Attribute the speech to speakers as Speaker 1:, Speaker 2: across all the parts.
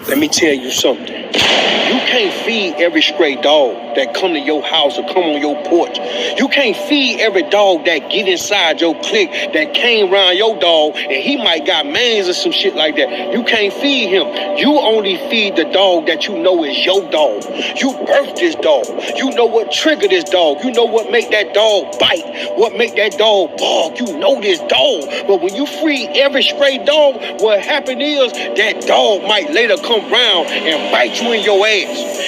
Speaker 1: Let me tell you something. You can't feed every stray dog that come to your house or come on your porch. You can't feed every dog that get inside your clique, that came around your dog, and he might got mange or some shit like that. You can't feed him. You only feed the dog that you know is your dog. You birthed this dog. You know what triggered this dog. You know what make that dog bite, what make that dog bark. You know this dog. But when you free every stray dog, what happened is that dog might later come round and bite you in your ass.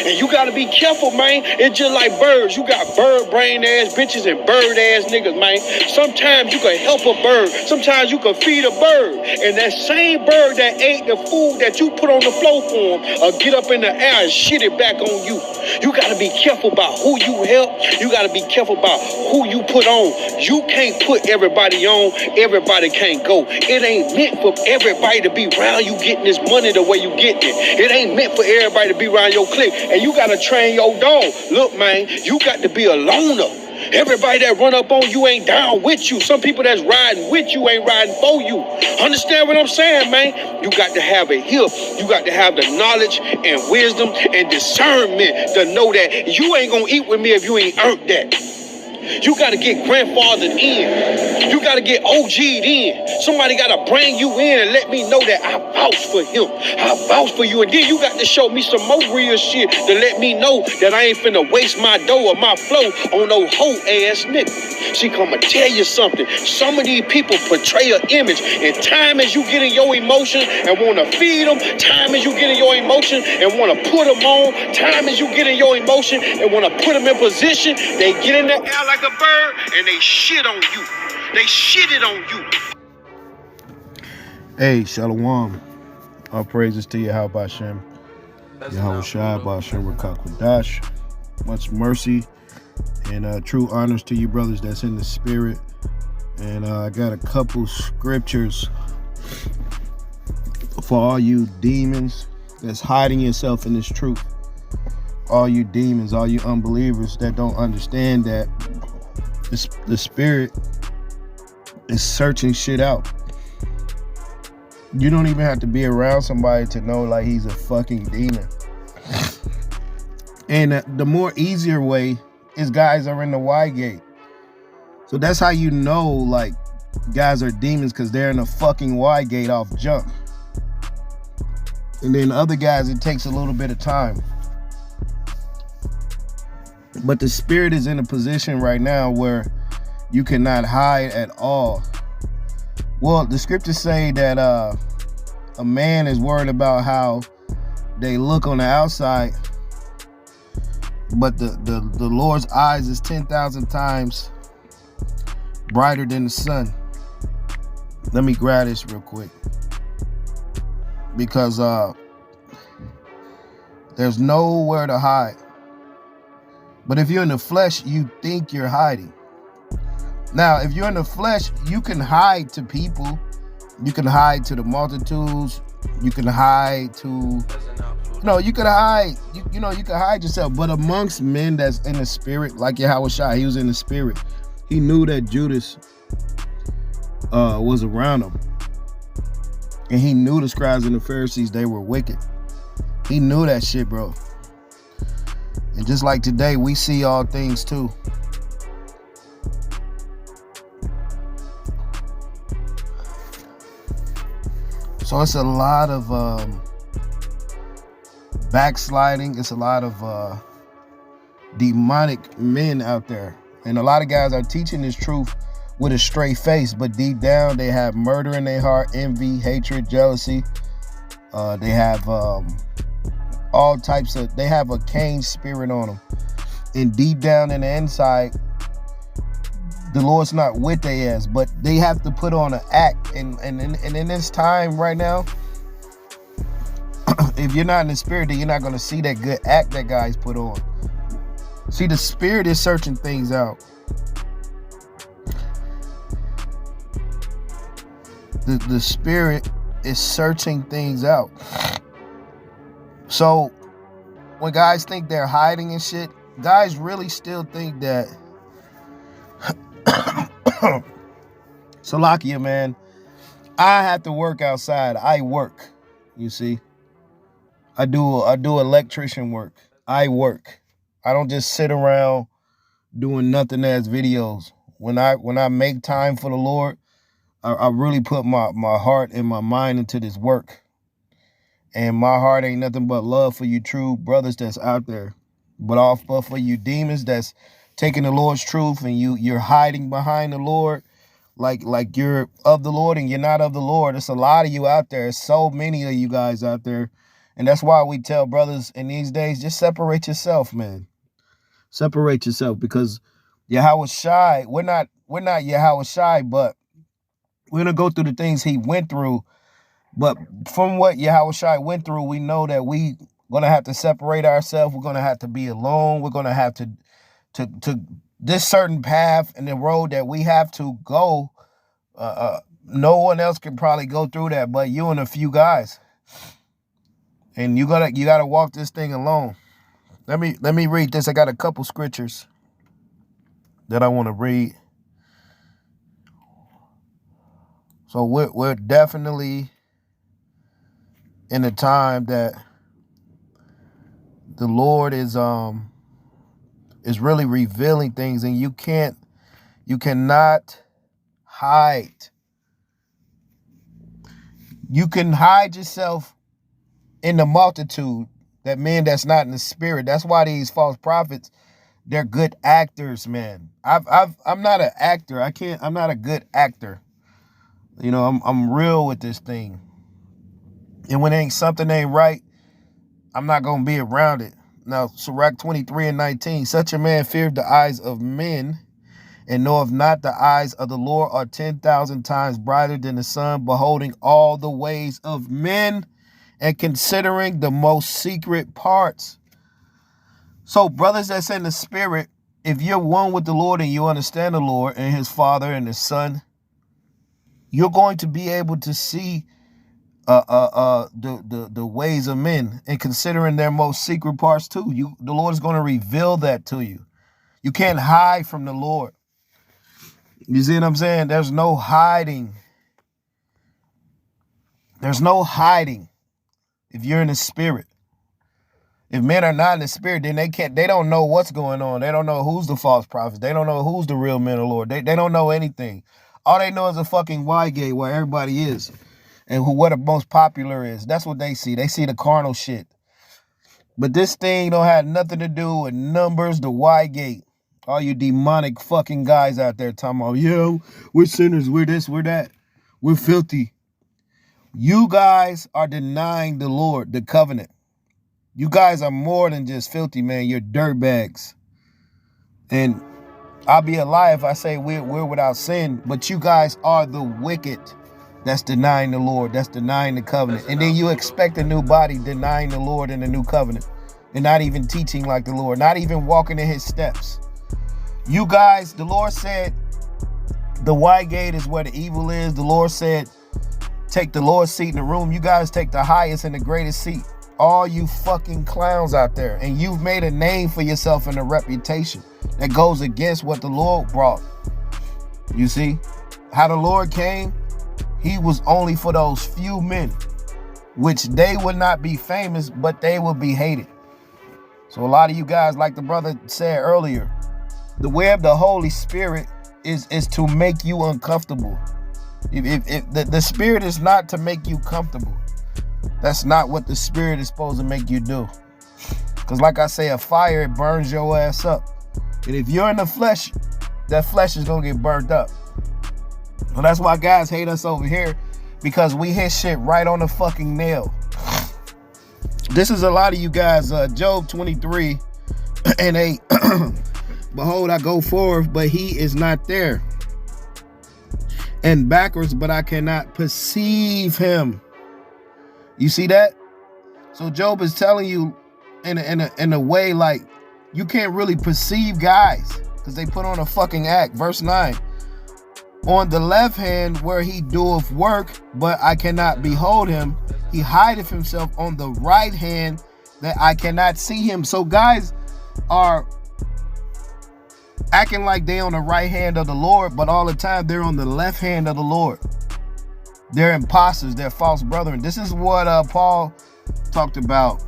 Speaker 1: And you gotta be careful, man. It's just like birds. You got bird brain ass bitches and bird ass niggas, man. Sometimes you can help a bird. Sometimes you can feed a bird. And that same bird that ate the food that you put on the floor for him get up in the air and shit it back on you. You gotta be careful about who you help. You gotta be careful about who you put on. You can't put everybody on. Everybody can't go. It ain't meant for everybody to be around you getting this money the way you get it. It ain't meant for everybody to be around your clique. And you gotta train your dog. Look, man, you got to be a loner. Everybody that run up on you ain't down with you. Some people that's riding with you ain't riding for you. Understand what I'm saying, man? You got to have a hip. You got to have the knowledge and wisdom and discernment to know that you ain't gonna eat with me if you ain't earned that. You got to get grandfathered in. You got to get OG'd in. Somebody got to bring you in and let me know that I vouch for him. I vouch for you. And then you got to show me some more real shit to let me know that I ain't finna waste my dough or my flow on no hoe ass nigga. See, come and tell you something. Some of these people portray an image. And time as you get in your emotion and want to feed them, time as you get in your emotion and want to put them on, time as you get in your emotion and want to put them in position, they get in the air like a bird and they shit on you. They shitted on you.
Speaker 2: Hey, Shalom. All praises to Yahweh Hashem. Yahweh Shai, Bashem Rakakwadash. Much mercy and true honors to you brothers that's in the spirit. And I got a couple scriptures for all you demons that's hiding yourself in this truth. All you demons, all you unbelievers that don't understand that the spirit is searching shit out. You don't even have to be around somebody to know like he's a fucking demon. And the more easier way is guys are in the Y gate. So that's how you know like guys are demons, because they're in the fucking Y gate off jump. And then other guys, it takes a little bit of time. But the spirit is in a position right now where you cannot hide at all. Well, the scriptures say that a man is worried about how they look on the outside, but the Lord's eyes is 10,000 times brighter than the sun. Let me grab this real quick, because there's nowhere to hide. But if you're in the flesh, you think you're hiding. Now, if you're in the flesh, you can hide to people. You can hide to the multitudes. You can hide to, you can hide, you can hide yourself. But amongst men that's in the spirit, like Yahweh Shai, he was in the spirit. He knew that Judas was around him. And he knew the scribes and the Pharisees, they were wicked. He knew that shit, bro. And just like today, we see all things too. So it's a lot of backsliding. It's a lot of demonic men out there. And a lot of guys are teaching this truth with a straight face, but deep down they have murder in their heart, envy, hatred, jealousy. They have all types of, they have a Cain spirit on them. And deep down in the inside, the Lord's not with their ass, but they have to put on an act. And in this time right now, if you're not in the spirit, then you're not going to see that good act that guys put on. See, the spirit is searching things out. The spirit is searching things out. So when guys think they're hiding and shit, guys really still think that Salakia, man, I have to work outside. I work, you see. I do electrician work. I work. I don't just sit around doing nothing as videos. When I make time for the Lord, I really put my heart and my mind into this work. And my heart ain't nothing but love for you true brothers that's out there. But for you demons that's taking the Lord's truth and you're hiding behind the Lord like you're of the Lord and you're not of the Lord. There's a lot of you out there. There's so many of you guys out there. And that's why we tell brothers in these days, just separate yourself, man. Separate yourself, because Yahweh Shai, we're not Yahweh Shai, but we're gonna go through the things he went through. But from what Yahweh Shai went through, we know that we gonna have to separate ourselves. We're gonna have to be alone. We're gonna have to this certain path and the road that we have to go. No one else can probably go through that but you and a few guys. And you gotta walk this thing alone. Let me read this. I got a couple scriptures that I want to read. So we're definitely in a time that the Lord is really revealing things, and you cannot hide. You can hide yourself in the multitude, that man that's not in the spirit. That's why these false prophets, they're good actors, man. I'm not an actor. I'm not a good actor. You know, I'm real with this thing. And when something ain't right, I'm not gonna be around it. Now, Sirach 23:19, such a man feareth the eyes of men, and knoweth not the eyes of the Lord are 10,000 times brighter than the sun, beholding all the ways of men and considering the most secret parts. So, brothers that's in the spirit, if you're one with the Lord and you understand the Lord and his Father and his Son, you're going to be able to see the ways of men and considering their most secret parts too. The Lord is going to reveal that to you. You can't hide from the Lord. You see what I'm saying? There's no hiding. There's no hiding if you're in the spirit. If men are not in the spirit, then they don't know what's going on. They don't know who's the false prophets. They don't know who's the real men of the Lord. They don't know anything. All they know is a fucking Y-gate where everybody is and what the most popular is. That's what they see. They see the carnal shit. But this thing don't have nothing to do with numbers, the Y-gate. All you demonic fucking guys out there talking about, yeah, we're sinners, we're this, we're that, we're filthy. You guys are denying the Lord, the covenant. You guys are more than just filthy, man. You're dirtbags. And I'll be a lie if I say we're without sin, but you guys are the wicked that's denying the Lord, that's denying the covenant. And then you expect a new body denying the Lord in the new covenant and not even teaching like the Lord, not even walking in his steps. You guys, the Lord said the Y-gate is where the evil is. The Lord said, take the Lord's seat in the room. You guys take the highest and the greatest seat. All you fucking clowns out there. And you've made a name for yourself and a reputation that goes against what the Lord brought. You see how the Lord came? He was only for those few men, which they would not be famous, but they would be hated. So a lot of you guys, like the brother said earlier, the way of the Holy Spirit is to make you uncomfortable. If the Spirit is not to make you comfortable. That's not what the Spirit is supposed to make you do. Because like I say, a fire, it burns your ass up. And if you're in the flesh, that flesh is going to get burnt up. Well, that's why guys hate us over here, because we hit shit right on the fucking nail. This is a lot of you guys, Job 23:8. Behold, I go forward, but he is not there. And backwards, but I cannot perceive him. You see that? So Job is telling you in a way like you can't really perceive guys because they put on a fucking act. Verse 9. On the left hand where he doeth work, but I cannot behold him. He hideth himself on the right hand that I cannot see him. So guys are acting like they on the right hand of the Lord, but all the time they're on the left hand of the Lord. They're imposters. They're false brethren. This is what Paul talked about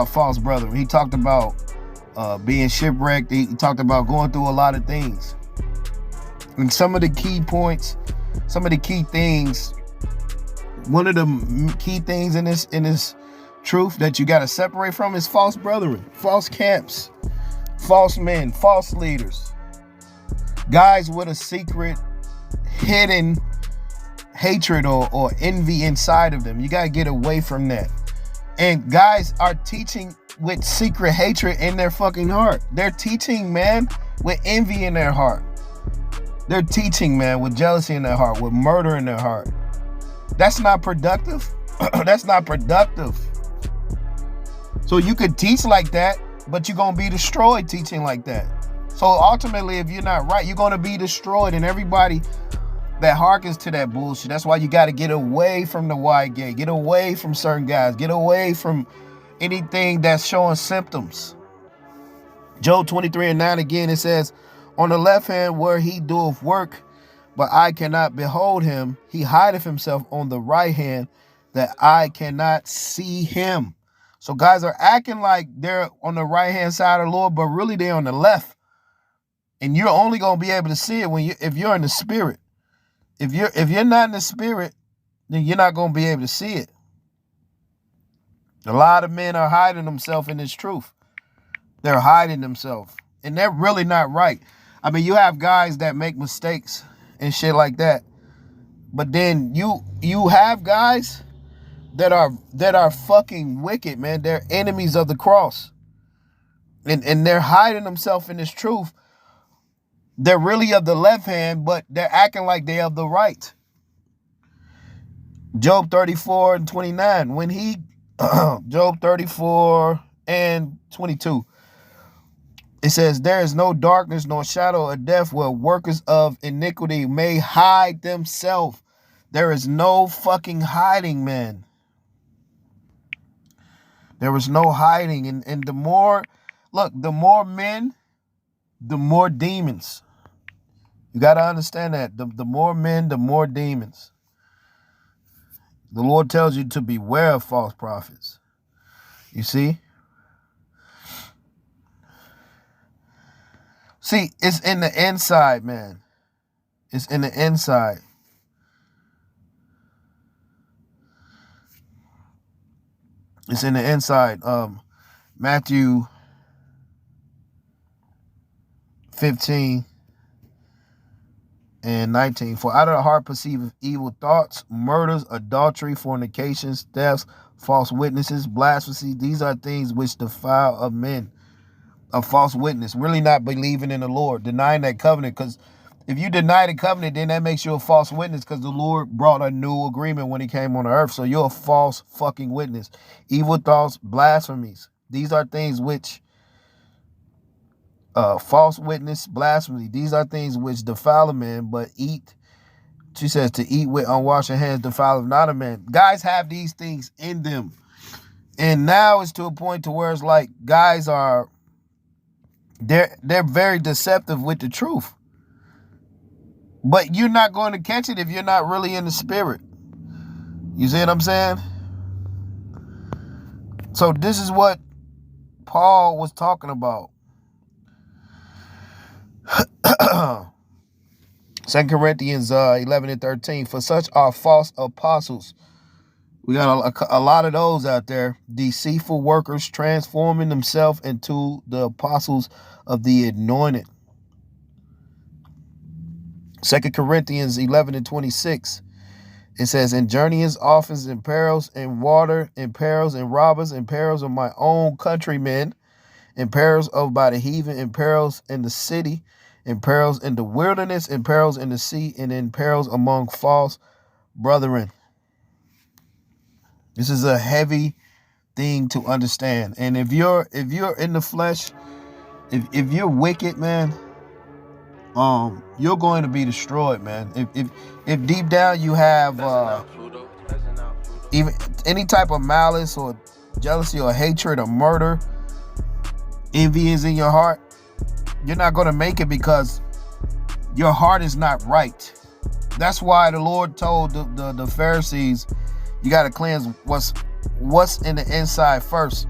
Speaker 2: false brethren. He talked about being shipwrecked. He talked about going through a lot of things. And some of the key points, some of the key things, one of the key things in this truth that you got to separate from is false brethren, false camps, false men, false leaders, guys with a secret, hidden hatred or envy inside of them. You got to get away from that. And guys are teaching with secret hatred in their fucking heart. They're teaching, man, with envy in their heart. They're teaching, man, with jealousy in their heart, with murder in their heart. That's not productive. That's not productive. So you could teach like that, but you're going to be destroyed teaching like that. So ultimately, if you're not right, you're going to be destroyed. And everybody that harkens to that bullshit, that's why you got to get away from the wide gate. Get away from certain guys. Get away from anything that's showing symptoms. Job 23:9 again, it says, on the left hand where he doeth work, but I cannot behold him. He hideth himself on the right hand that I cannot see him. So guys are acting like they're on the right hand side of the Lord, but really they're on the left. And you're only going to be able to see it if you're in the spirit. If you're not in the spirit, then you're not going to be able to see it. A lot of men are hiding themselves in this truth. They're hiding themselves. And they're really not right. I mean, you have guys that make mistakes and shit like that. But then you have guys that are fucking wicked, man. They're enemies of the cross. And they're hiding themselves in this truth. They're really of the left hand, but they're acting like they're of the right. Job 34:29. When he Job 34:22. It says, there is no darkness nor shadow of death where workers of iniquity may hide themselves. There is no fucking hiding, man. There is no hiding. And the more men, the more demons. You got to understand that. The more men, the more demons. The Lord tells you to beware of false prophets. You see? See, it's in the inside, man. It's in the inside. It's in the inside. Matthew 15:19. For out of the heart perceiveth evil thoughts, murders, adultery, fornications, thefts, false witnesses, blasphemy. These are things which defile of men. A false witness, really not believing in the Lord, denying that covenant. Because if you deny the covenant, then that makes you a false witness, because the Lord brought a new agreement when he came on the earth. So you're a false fucking witness. Evil thoughts, blasphemies. These are things which, false witness, blasphemy. These are things which defile a man, but she says, to eat with unwashed hands defileth not a man. Guys have these things in them. And now it's to a point to where it's like guys are, they're very deceptive with the truth. But you're not going to catch it if you're not really in the spirit. You see what I'm saying? So this is what Paul was talking about. 2 Corinthians 11:13. For such are false apostles. We got a lot of those out there. Deceitful workers, transforming themselves into the apostles of the anointed. 2 Corinthians 11:26. It says, in journeyings, offens, and perils, in water, in perils, and robbers, in perils of my own countrymen, in perils of by the heathen, in perils in the city, in perils in the wilderness, in perils in the sea, and in perils among false brethren. This is a heavy thing to understand. And if you're in the flesh, if you're wicked, man, you're going to be destroyed, man. If deep down you have even any type of malice or jealousy or hatred or murder, envy is in your heart, you're not going to make it, because your heart is not right. That's why the Lord told the Pharisees, You got to cleanse what's in the inside first.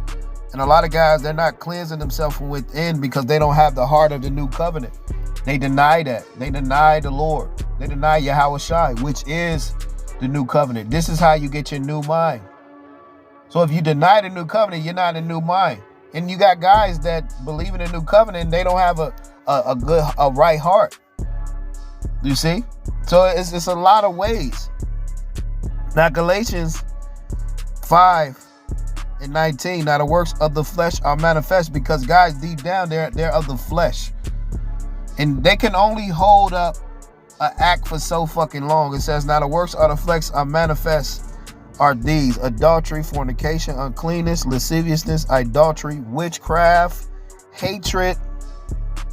Speaker 2: And a lot of guys, they're not cleansing themselves from within because they don't have the heart of the new covenant. They deny that. They deny the Lord. They deny Yahweh Shai, which is the new covenant. This is how you get your new mind. So if you deny the new covenant, you're not in new mind. And you got guys that believe in the new covenant and they don't have a right heart. You see? So it's a lot of ways. Now Galatians 5:19. Now the works of the flesh are manifest, because guys, deep down they're of the flesh. And they can only hold up an act for so fucking long. It says, now the works of the flesh are manifest are these: adultery, fornication, uncleanness, lasciviousness, idolatry, witchcraft, hatred.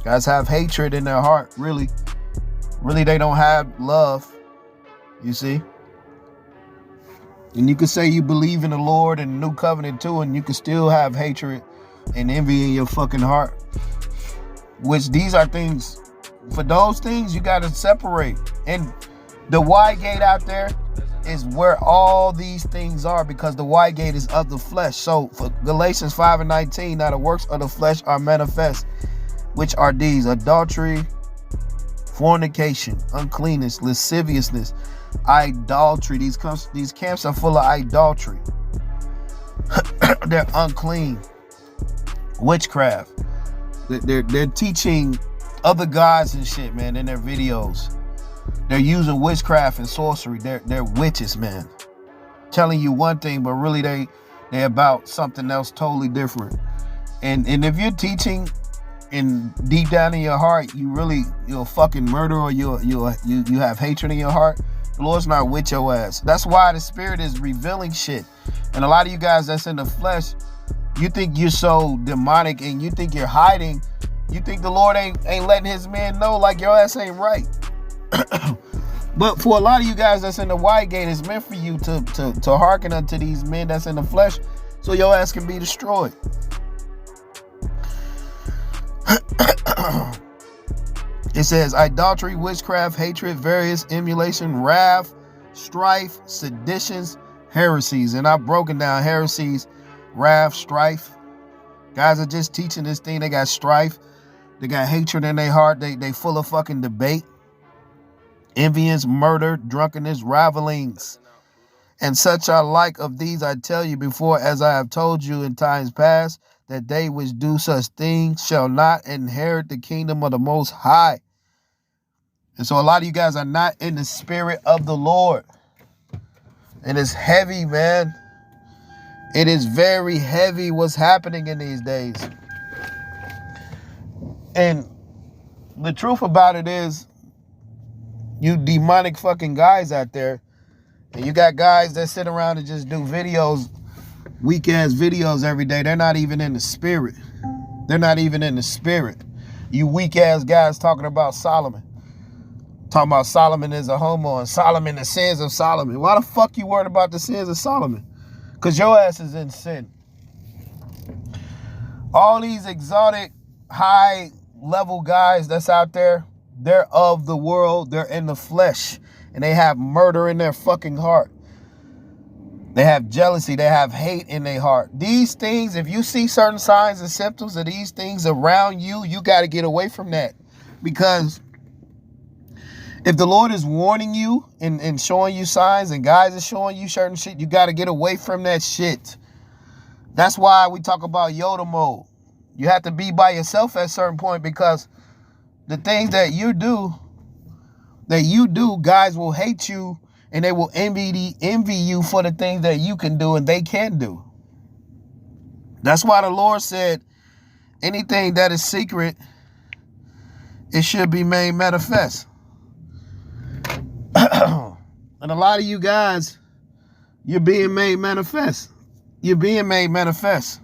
Speaker 2: Guys have hatred in their heart. Really they don't have love. You see? And you can say you believe in the Lord and the new covenant too, and you can still have hatred and envy in your fucking heart. Which these are things, for those things you got to separate. And the wide gate out there is where all these things are, because the wide gate is of the flesh. So for Galatians 5:19, now the works of the flesh are manifest, which are these: adultery, fornication, uncleanness, lasciviousness, idolatry. These camps are full of idolatry. They're unclean. Witchcraft. They're teaching other gods and shit, man, in their videos. They're using witchcraft and sorcery. They're witches, man. Telling you one thing, but really they're about something else totally different. And if you're teaching and deep down in your heart, you're a fucking murderer, or you have hatred in your heart, the Lord's not with your ass. That's why the Spirit is revealing shit. And a lot of you guys that's in the flesh, you think you're so demonic and you think you're hiding. You think the Lord ain't letting his men know, like, your ass ain't right. But for a lot of you guys that's in the wide gate, it's meant for you to hearken unto these men that's in the flesh, so your ass can be destroyed. It says idolatry, witchcraft, hatred, various emulation, wrath, strife, seditions, heresies. And I've broken down heresies, wrath, strife. Guys are just teaching this thing. They got strife. They got hatred in their heart. They full of fucking debate, envyings, murder, drunkenness, ravelings, and such are like of these. I tell you before, as I have told you in times past, that they which do such things shall not inherit the kingdom of the Most High. And so a lot of you guys are not in the spirit of the Lord. And it's heavy, man. It is very heavy what's happening in these days. And the truth about it is, you demonic fucking guys out there, and you got guys that sit around and just do videos, weak ass videos every day. They're not even in the spirit. They're not even in the spirit. You weak ass guys talking about Solomon. Talking about Solomon is a homo and Solomon, the sins of Solomon. Why the fuck you worried about the sins of Solomon? Because your ass is in sin. All these exotic, high level guys that's out there, they're of the world. They're in the flesh. And they have murder in their fucking heart. They have jealousy. They have hate in their heart. These things, if you see certain signs and symptoms of these things around you, you got to get away from that. Because if the Lord is warning you and showing you signs, and guys are showing you certain shit, you got to get away from that shit. That's why we talk about Yoda mode. You have to be by yourself at a certain point, because the things that you do, guys will hate you, and they will envy you for the things that you can do and they can't do. That's why the Lord said, anything that is secret, it should be made manifest. And a lot of you guys, you're being made manifest. You're being made manifest.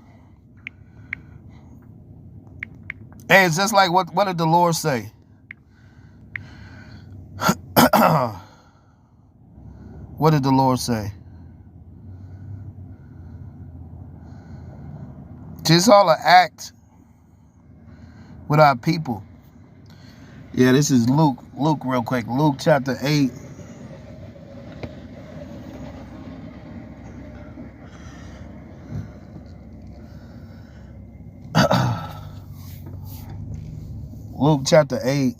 Speaker 2: And it's just like, what did the Lord say? What did the Lord say? Just all an act with our people. Yeah, this is Luke. Luke real quick. Luke chapter 8. Luke chapter 8.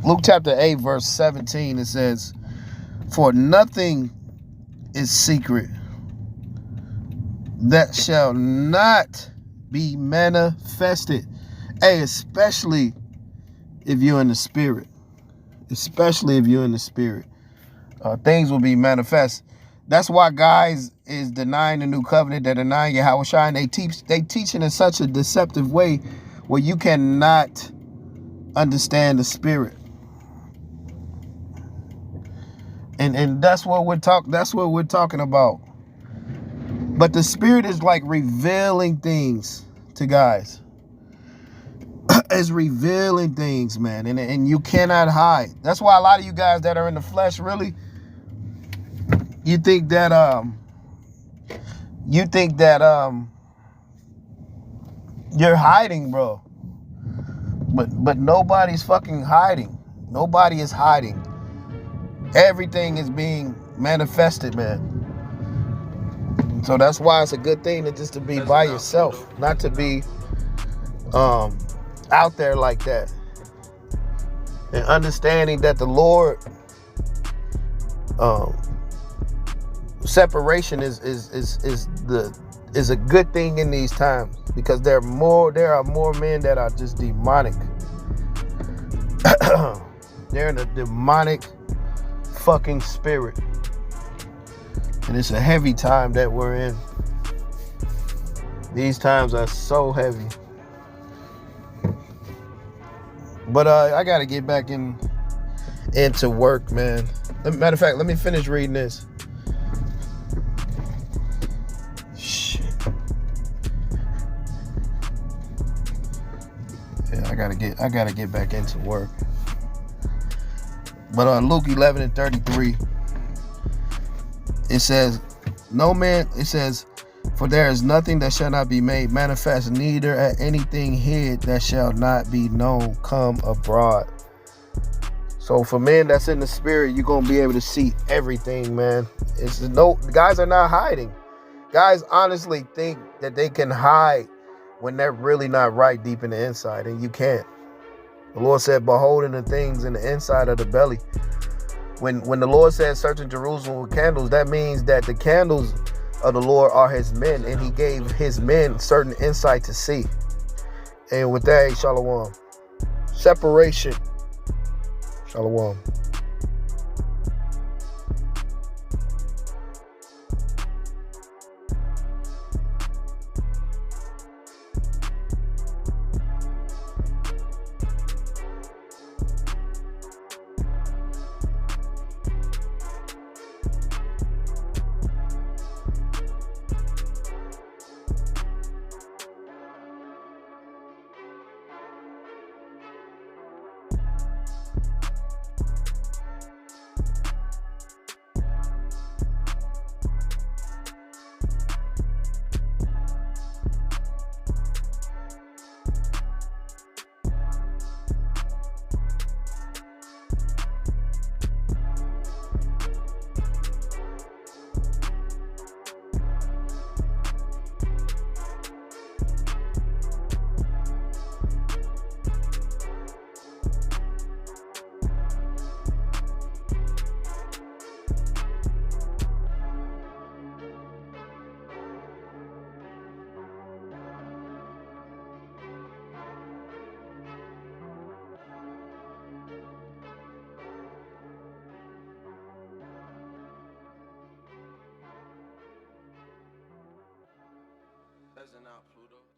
Speaker 2: Luke chapter 8, verse 17, it says, "For nothing is secret that shall not be manifested." Hey, especially if you're in the spirit. Especially if you're in the spirit. Things will be manifest. That's why guys is denying the new covenant, they're denying Yahweh Shai, and they teach it in such a deceptive way where you cannot understand the spirit. And that's what we're talking about. But the spirit is like revealing things to guys. It's revealing things, man, and you cannot hide. That's why a lot of you guys that are in the flesh, really, you think that you're hiding, bro. But nobody's fucking hiding. Nobody is hiding. Everything is being manifested, man. So that's why it's a good thing to be by yourself, not to be out there like that. And understanding that the Lord, separation is a good thing in these times, because there are more men that are just demonic. They're in a demonic fucking spirit. And it's a heavy time that we're in. These times are so heavy. But I gotta get back into work, man. Matter of fact, let me finish reading this. Shit. Yeah, I gotta get back into work. But Luke 11:33, it says, "For there is nothing that shall not be made manifest, neither at anything hid that shall not be known come abroad." So for men that's in the spirit, you're gonna be able to see everything, man. Guys are not hiding. Guys honestly think that they can hide when they're really not right deep in the inside, and you can't. The Lord said, "Beholding the things in the inside of the belly." When the Lord said, "Searching Jerusalem with candles," that means that the candles of the Lord are his men, and he gave his men certain insight to see. And with that, shalom. Separation. Shalom.
Speaker 3: Pleasant out, Pluto.